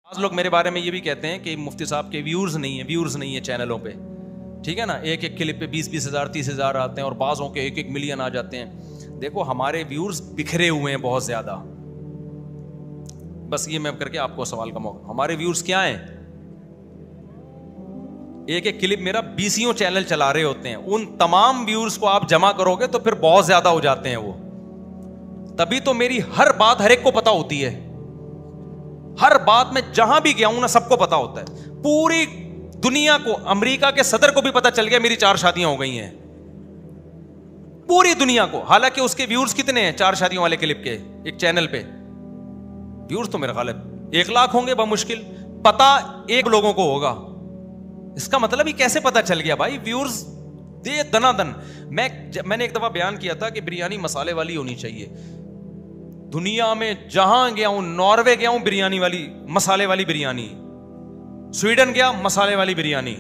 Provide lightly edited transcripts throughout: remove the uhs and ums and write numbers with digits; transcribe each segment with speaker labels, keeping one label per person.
Speaker 1: بعض لوگ میرے بارے میں یہ بھی کہتے ہیں کہ مفتی صاحب کے ویورز نہیں ہیں چینلوں پہ, ٹھیک ہے نا, ایک ایک کلپ پہ 20,000 30,000 آتے ہیں اور بعضوں کے 1 ملین آ جاتے ہیں. دیکھو ہمارے ویورز بکھرے ہوئے ہیں بہت زیادہ. بس یہ میں کر کے آپ کو سوال کا موقع, ہمارے ویورز کیا ہیں؟ ایک ایک کلپ میرا 20 چینل چلا رہے ہوتے ہیں, ان تمام ویورز کو آپ جمع کرو گے تو پھر بہت زیادہ ہو جاتے ہیں وہ. تبھی تو میری ہر بات ہر ایک کو پتا ہوتی ہے, ہر بات میں جہاں بھی گیا ہوں نا سب کو پتا ہوتا ہے. پوری دنیا کو, امریکہ کے صدر کو بھی پتا چل گیا میری 4 شادیاں ہو گئی ہیں, پوری دنیا کو. حالانکہ اس کے ویورز کتنے ہیں 4 شادیوں والے کلپ کے ایک چینل پہ؟ ویورز تو میرے غالب 1 لاکھ ہوں گے بمشکل, پتا 1 لوگوں کو ہوگا. اس کا مطلب یہ کیسے پتا چل گیا بھائی؟ ویورز دے دنا دن. میں نے ایک دفعہ بیان کیا تھا کہ بریانی مسالے والی ہونی چاہیے. دنیا میں جہاں گیا ہوں, ناروے گیا ہوں بریانی والی مسالے والی بریانی, سویڈن گیا مسالے والی بریانی,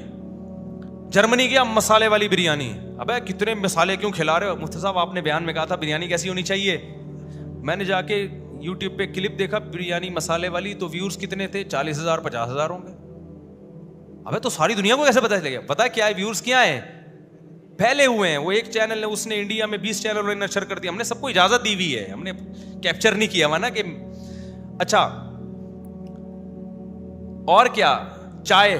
Speaker 1: جرمنی گیا مسالے والی بریانی. ابے کتنے مسالے کیوں کھلا رہے ہو؟ مفتی صاحب آپ نے بیان میں کہا تھا بریانی کیسی ہونی چاہیے. میں نے جا کے یوٹیوب پہ کلپ دیکھا بریانی مسالے والی, تو ویورز کتنے تھے؟ 40,000 50,000 ہوں گے. ابے تو ساری دنیا کو کیسے پتا چلے گا؟ پتا کیا ہے ویورز کیا ہیں؟ پھیلے ہوئے ہیں. وہ ایک چینل نے, اس نے انڈیا میں 20 چینلوں نے نشر کر دیا. ہم نے سب کو اجازت دی ہوئی ہے, ہم نے کیپچر نہیں کیا ہوا نا کہ اچھا. اور کیا, چائے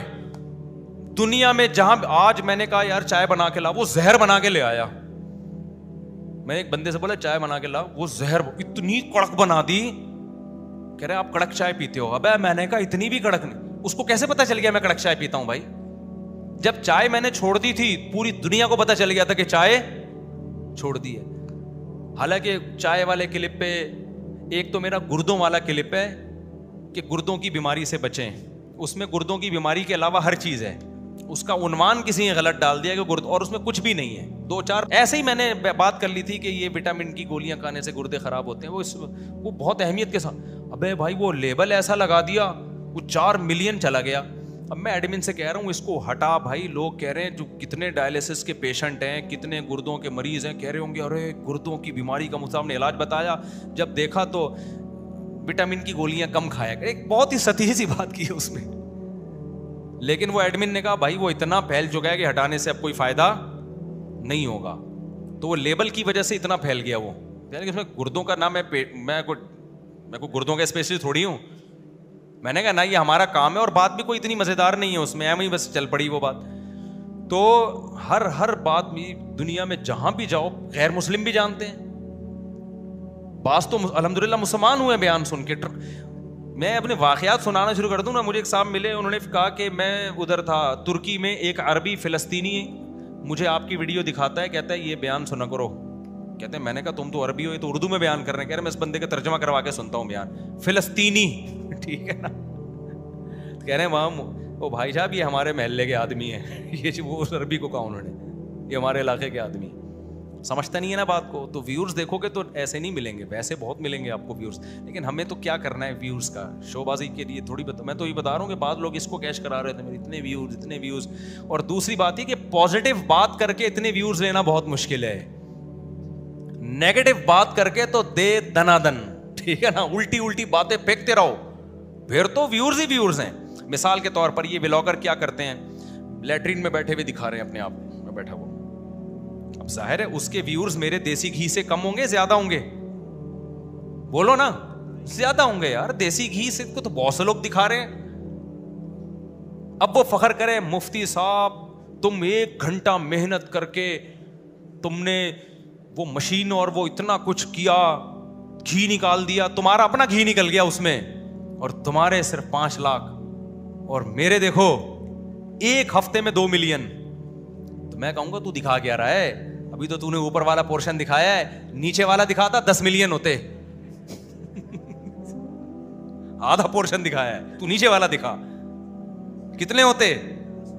Speaker 1: دنیا میں جہاں آج میں نے کہا یار چائے بنا کے لا, وہ زہر بنا کے لے آیا. میں ایک بندے سے بولا چائے بنا کے لا, وہ زہر اتنی کڑک بنا دی. کہہ رہے آپ کڑک چائے پیتے ہو؟ ابے میں نے کہا اتنی بھی کڑک نہیں. اس کو کیسے پتا چل گیا میں کڑک چائے پیتا ہوں بھائی؟ جب چائے میں نے چھوڑ دی تھی پوری دنیا کو پتا چل گیا تھا کہ چائے چھوڑ دی ہے. حالانکہ چائے والے کلپ پہ ایک تو میرا گردوں والا کلپ ہے کہ گردوں کی بیماری سے بچیں. اس میں گردوں کی بیماری کے علاوہ ہر چیز ہے. اس کا عنوان کسی نے غلط ڈال دیا کہ گرد, اور اس میں کچھ بھی نہیں ہے. 2-4 ایسے ہی میں نے بات کر لی تھی کہ یہ وٹامن کی گولیاں کھانے سے گردے خراب ہوتے ہیں. وہ بہت اہمیت کے ساتھ. ابے بھائی وہ لیبل ایسا لگا دیا, وہ 4 ملین چلا گیا. اب میں ایڈمن سے کہہ رہا ہوں اس کو ہٹا بھائی. لوگ کہہ رہے ہیں جو کتنے ڈائلسس کے پیشنٹ ہیں, کتنے گردوں کے مریض ہیں, کہہ رہے ہوں گے ارے گردوں کی بیماری کا مفتی صاحب نے علاج بتایا, جب دیکھا تو وٹامن کی گولیاں کم کھایا کرے. ایک بہت ہی سطحی سی بات کی ہے اس میں. لیکن وہ ایڈمن نے کہا بھائی وہ اتنا پھیل چکا ہے کہ ہٹانے سے اب کوئی فائدہ نہیں ہوگا. تو وہ لیبل کی وجہ سے اتنا پھیل گیا. وہ یعنی اس میں گردوں کا نام ہے, میں کوئی گردوں کا اسپیشلسٹ تھوڑی ہوں. میں نے کہا نا یہ ہمارا کام ہے, اور بات بھی کوئی اتنی مزیدار نہیں ہے اس میں, ایویں بس چل پڑی وہ بات. تو ہر بات میں دنیا میں جہاں بھی جاؤ غیر مسلم بھی جانتے ہیں. بعض تو الحمدللہ مسلمان ہوئے بیان سن کے. میں اپنے واقعات سنانا شروع کر دوں نا. مجھے ایک صاحب ملے, انہوں نے کہا کہ میں ادھر تھا ترکی میں, ایک عربی فلسطینی مجھے آپ کی ویڈیو دکھاتا ہے, کہتا ہے یہ بیان سنا کرو. کہتے ہیں میں نے کہا تم تو عربی ہو, یہ تو اردو میں بیان کر رہے ہیں. کہہ رہے میں اس بندے کا ترجمہ کروا کے سنتا ہوں بیان. فلسطینی, ٹھیک ہے نا. کہہ رہے ہیں وہاں وہ بھائی صاحب یہ ہمارے محلے کے آدمی ہیں. یہ وہ عربی کو کہا انہوں نے, یہ ہمارے علاقے کے آدمی. سمجھتا نہیں ہے نا بات کو. تو ویورز دیکھو گے تو ایسے نہیں ملیں گے, ویسے بہت ملیں گے آپ کو ویورز. لیکن ہمیں تو کیا کرنا ہے ویورز کا شو بازی کے لیے تھوڑی میں تو یہ بتا رہا ہوں کہ بعض لوگ اس کو کیش کرا رہے تھے میرے اتنے ویوز. اور دوسری بات یہ کہ پازیٹیو بات کر کے اتنے ویورز لینا بہت مشکل ہے. نیگیٹو بات کر کے تو دے دنا دن, ٹھیک ہے نا. الٹی باتیں پھینکتے رہو, پھر تو ویورز ہی ویورز ہیں. مثال کے طور پر یہ ولاگر کیا کرتے ہیں, لیٹرین میں بیٹھے ہوئے دکھا رہے ہیں اپنے آپ کو, میں بیٹھا ہوا. اب ظاہر ہے اس کے ویورز میرے دیسی گھی سے کم ہوں گے زیادہ ہوں گے؟ بولو نا, زیادہ ہوں گے یار. دیسی گھی سے کو تو بہت سے لوگ دکھا رہے ہیں. اب وہ فخر کرے مفتی صاحب تم 1 گھنٹہ محنت کر کے تم نے وہ مشین اور وہ اتنا کچھ کیا, گھی نکال دیا, تمہارا اپنا گھی نکل گیا اس میں, اور تمہارے صرف 5 لاکھ, اور میرے دیکھو 1 ہفتے میں 2 ملین. تو میں کہوں گا تو دکھا کیا رہا ہے؟ ابھی تو نے اوپر والا پورشن دکھایا ہے, نیچے والا دکھاتا 10 ملین ہوتے. آدھا پورشن دکھایا ہے, تو نیچے والا دکھا کتنے ہوتے؟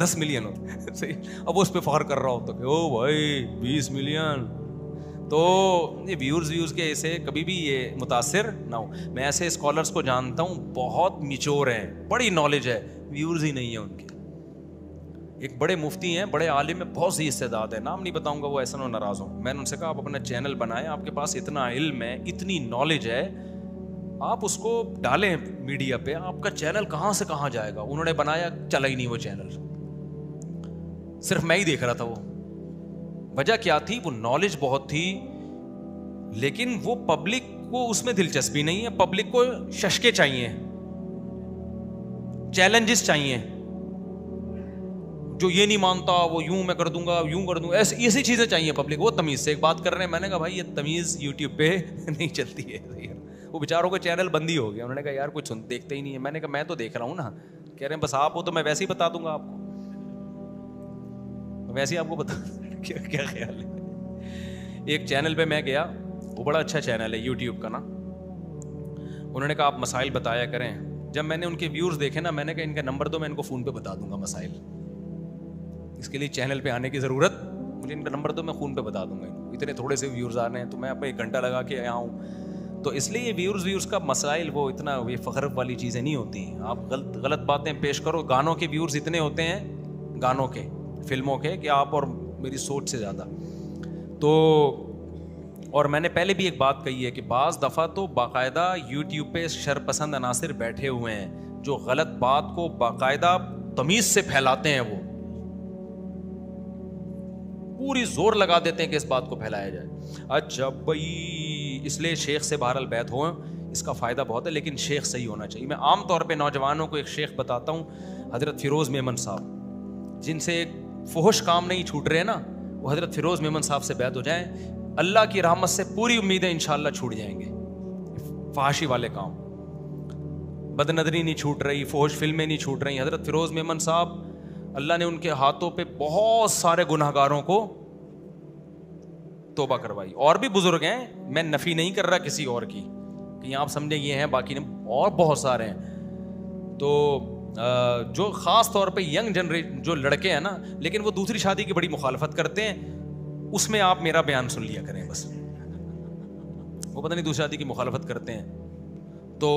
Speaker 1: 10 ملین ہوتے. اب اس پہ فخر کر رہا ہوتا کہ او بھائی 20 ملین. تو یہ ویورز کے ایسے کبھی بھی یہ متاثر نہ ہو. میں ایسے اسکالرس کو جانتا ہوں بہت میچور ہیں, بڑی نالج ہے, ویورز ہی نہیں ہے ان کے. ایک بڑے مفتی ہیں, بڑے عالم ہیں, بہت سی استعداد ہے, نام نہیں بتاؤں گا وہ ایسا نہ ناراض ہوں. میں نے ان سے کہا آپ اپنا چینل بنائیں, آپ کے پاس اتنا علم ہے, اتنی نالج ہے, آپ اس کو ڈالیں میڈیا پہ, آپ کا چینل کہاں سے کہاں جائے گا. انہوں نے بنایا, چلا ہی نہیں وہ چینل, صرف میں ہی دیکھ رہا تھا. وہ وجہ کیا تھی؟ وہ نالج بہت تھی, لیکن وہ پبلک کو اس میں دلچسپی نہیں ہے. پبلک کو ششکے چاہیے, چیلنجز چاہیے. جو یہ نہیں مانتا وہ یوں میں کر دوں گا, یوں کر دوں گا, ایسی چیزیں چاہیے پبلک. وہ تمیز سے ایک بات کر رہے ہیں. میں نے کہا بھائی یہ تمیز یوٹیوب پہ نہیں چلتی ہے. وہ بیچاروں کا چینل بند ہی ہو گیا. انہوں نے کہا یار کچھ دیکھتے ہی نہیں ہے. میں نے کہا میں تو دیکھ رہا ہوں نا. کہہ رہے ہیں بس آپ ہو تو میں ویسے ہی بتا دوں گا آپ کو, ویسے ہی آپ کو بتا. کیا خیال ہے؟ ایک چینل پہ میں گیا, وہ بڑا اچھا چینل ہے یوٹیوب کا نا. انہوں نے کہا آپ مسائل بتایا کریں. جب میں نے ان کے ویورز دیکھے نا, میں نے کہا ان کا نمبر دو, میں ان کو فون پہ بتا دوں گا مسائل. اس کے لیے چینل پہ آنے کی ضرورت, مجھے ان کا نمبر دو, میں فون پہ بتا دوں گا. اتنے تھوڑے سے ویورز آ رہے ہیں تو میں آپ 1 گھنٹہ لگا کے یہاں ہوں. تو اس لیے ویورز کا مسائل وہ اتنا یہ فخر والی چیزیں نہیں ہوتی ہیں. آپ غلط باتیں پیش کرو. گانوں کے ویورز اتنے ہوتے ہیں, گانوں کے, فلموں کے, کہ آپ اور میری سوچ سے زیادہ. تو اور میں نے پہلے بھی ایک بات کہی ہے کہ بعض دفعہ تو باقاعدہ یوٹیوب پہ شرپسند عناصر بیٹھے ہوئے ہیں جو غلط بات کو باقاعدہ تمیز سے پھیلاتے ہیں. وہ پوری زور لگا دیتے ہیں کہ اس بات کو پھیلایا جائے. اچھا بھائی, اس لیے شیخ سے بہرحال بیعت ہو, اس کا فائدہ بہت ہے, لیکن شیخ صحیح ہونا چاہیے. میں عام طور پہ نوجوانوں کو ایک شیخ بتاتا ہوں, حضرت فیروز میمن صاحب, جن سے ایک فحش کام نہیں چھوٹ رہے نا, وہ حضرت فیروز میمن صاحب سے بیعت ہو جائیں. اللہ کی رحمت سے پوری امیدیں انشاءاللہ چھوٹ جائیں گے. فحاشی والے کام, بد نظری نہیں چھوٹ رہی, فحش فلمیں نہیں چھوٹ رہی. حضرت فیروز میمن صاحب, اللہ نے ان کے ہاتھوں پہ بہت سارے گناہگاروں کو توبہ کروائی. اور بھی بزرگ ہیں, میں نفی نہیں کر رہا کسی اور کی, کہ آپ سمجھیں یہ ہیں باقی نہیں, اور بہت سارے ہیں. تو جو خاص طور پہ ینگ جنریشن جو لڑکے ہیں نا, لیکن وہ دوسری شادی کی بڑی مخالفت کرتے ہیں, اس میں آپ میرا بیان سن لیا کریں بس. وہ پتہ نہیں دوسری شادی کی مخالفت کرتے ہیں تو,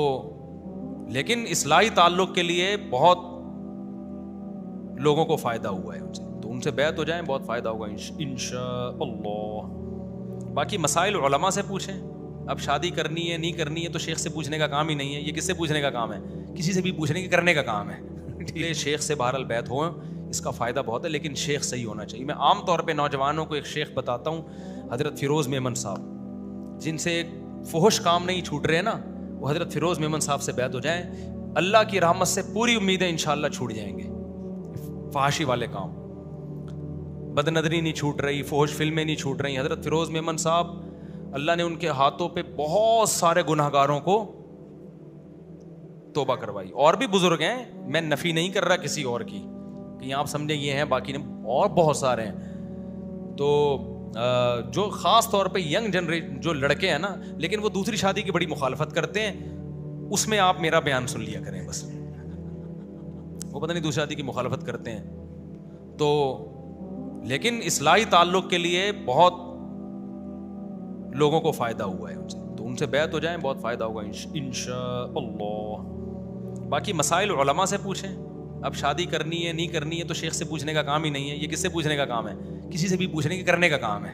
Speaker 1: لیکن اصلاحی تعلق کے لیے بہت لوگوں کو فائدہ ہوا ہے ان سے, تو ان سے بیعت ہو جائیں, بہت فائدہ ہوگا انشاءاللہ. باقی مسائل علماء سے پوچھیں. اب شادی کرنی ہے نہیں کرنی ہے تو شیخ سے پوچھنے کا کام ہی نہیں ہے. یہ کس سے پوچھنے کا کام ہے؟ کسی سے بھی پوچھنے کے کرنے کا کام ہے. شیخ سے بہرحال بیعت ہو, اس کا فائدہ بہت ہے, لیکن شیخ صحیح ہونا چاہیے. میں عام طور پہ نوجوانوں کو ایک شیخ بتاتا ہوں, حضرت فیروز میمن صاحب, جن سے ایک فحش کام نہیں چھوٹ رہے نا, وہ حضرت فیروز میمن صاحب سے بیعت ہو جائیں. اللہ کی رحمت سے پوری امیدیں انشاءاللہ چھوٹ جائیں گے. فحاشی والے کام, بد نظری نہیں چھوٹ رہی, فحش فلمیں نہیں چھوٹ رہی. حضرت فیروز میمن صاحب, اللہ نے ان کے ہاتھوں پہ بہت سارے گناہگاروں کو توبہ کروائی. اور بھی بزرگ ہیں, میں نفی نہیں کر رہا کسی اور کی, کہ آپ سمجھیں یہ ہیں باقی نہیں, اور بہت سارے ہیں. تو جو خاص طور پہ ینگ جنریشن جو لڑکے ہیں نا, لیکن وہ دوسری شادی کی بڑی مخالفت کرتے ہیں, اس میں آپ میرا بیان سن لیا کریں بس. وہ پتہ نہیں دوسری شادی کی مخالفت کرتے ہیں تو, لیکن اصلاحی تعلق کے لیے بہت لوگوں کو فائدہ ہوا ہے ان سے, تو ان سے بیعت ہو جائیں, بہت فائدہ ہوگا انشاءاللہ. باقی مسائل علماء سے پوچھیں. اب شادی کرنی ہے نہیں کرنی ہے تو شیخ سے پوچھنے کا کام ہی نہیں ہے. یہ کس سے پوچھنے کا کام ہے؟ کسی سے بھی پوچھنے کے کرنے کا کام ہے.